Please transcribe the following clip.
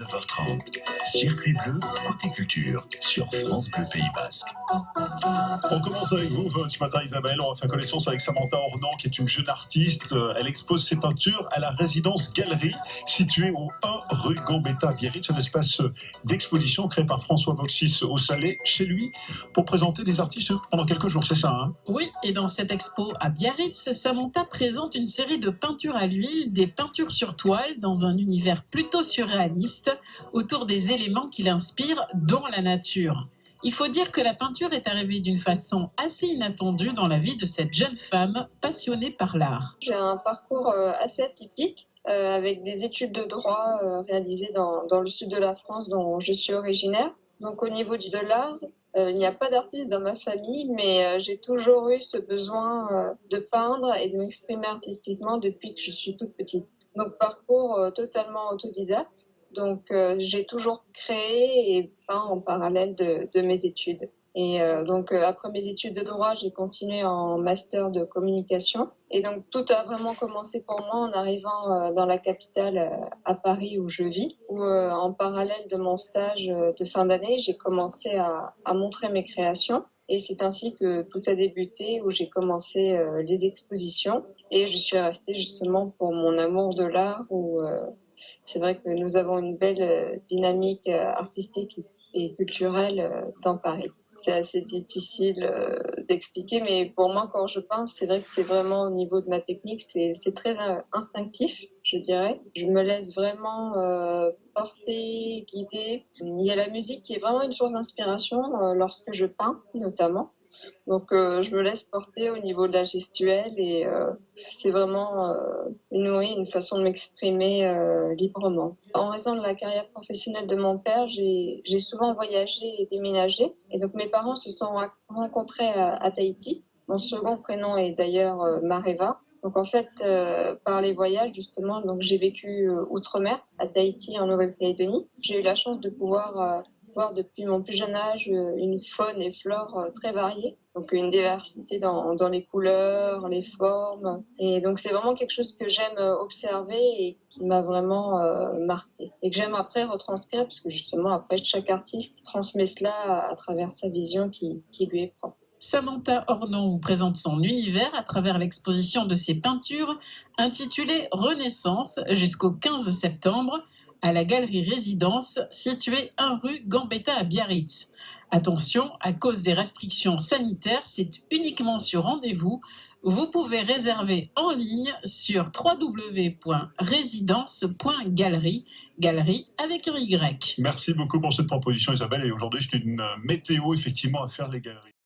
9h30. Circuit bleu, côté culture, sur France Bleu Pays Basque. On commence avec vous ce matin, Isabelle. On va faire connaissance avec Samantha Ornan, qui est une jeune artiste. Elle expose ses peintures à la résidence Galerie, située au 1 rue Gambetta à Biarritz, un espace d'exposition créé par François Boxis au Salé, chez lui, pour présenter des artistes pendant quelques jours, c'est ça, hein? Oui, et dans cette expo à Biarritz, Samantha présente une série de peintures à l'huile, des peintures sur toile, dans un univers plutôt surréaliste, autour des éléments qui l'inspirent, dont la nature. Il faut dire que la peinture est arrivée d'une façon assez inattendue dans la vie de cette jeune femme passionnée par l'art. J'ai un parcours assez atypique, avec des études de droit réalisées dans le sud de la France dont je suis originaire. Donc au niveau de l'art, il n'y a pas d'artiste dans ma famille, mais j'ai toujours eu ce besoin de peindre et de m'exprimer artistiquement depuis que je suis toute petite. Donc parcours totalement autodidacte. Donc j'ai toujours créé et peint en parallèle de mes études. Et donc après mes études de droit, j'ai continué en master de communication. Et donc tout a vraiment commencé pour moi en arrivant dans la capitale à Paris où je vis, où en parallèle de mon stage de fin d'année, j'ai commencé à montrer mes créations. Et c'est ainsi que tout a débuté, où j'ai commencé les expositions. Et je suis restée justement pour mon amour de l'art, où c'est vrai que nous avons une belle dynamique artistique et culturelle dans Paris. C'est assez difficile d'expliquer, mais pour moi, quand je peins, c'est vrai que c'est vraiment au niveau de ma technique, c'est très instinctif, je dirais. Je me laisse vraiment porter, guider. Il y a la musique qui est vraiment une source d'inspiration lorsque je peins, notamment. Donc je me laisse porter au niveau de la gestuelle et c'est vraiment une façon de m'exprimer librement. En raison de la carrière professionnelle de mon père, j'ai souvent voyagé et déménagé. Et donc mes parents se sont rencontrés à Tahiti. Mon second prénom est d'ailleurs Mareva. Donc en fait, par les voyages justement, donc j'ai vécu outre-mer à Tahiti en Nouvelle-Calédonie. J'ai eu la chance de pouvoir voir depuis mon plus jeune âge une faune et flore très variée. Donc une diversité dans les couleurs, les formes. Et donc c'est vraiment quelque chose que j'aime observer et qui m'a vraiment marqué. Et que j'aime après retranscrire, parce que justement après chaque artiste transmet cela à travers sa vision qui lui est propre. Samantha Ornan vous présente son univers à travers l'exposition de ses peintures intitulée Renaissance jusqu'au 15 septembre à la Galerie Résidence située 1 rue Gambetta à Biarritz. Attention, à cause des restrictions sanitaires, c'est uniquement sur rendez-vous. Vous pouvez réserver en ligne sur www.residence.galerie, galerie avec un Y. Merci beaucoup pour cette proposition, Isabelle. Et aujourd'hui, c'est une météo, effectivement, à faire les galeries.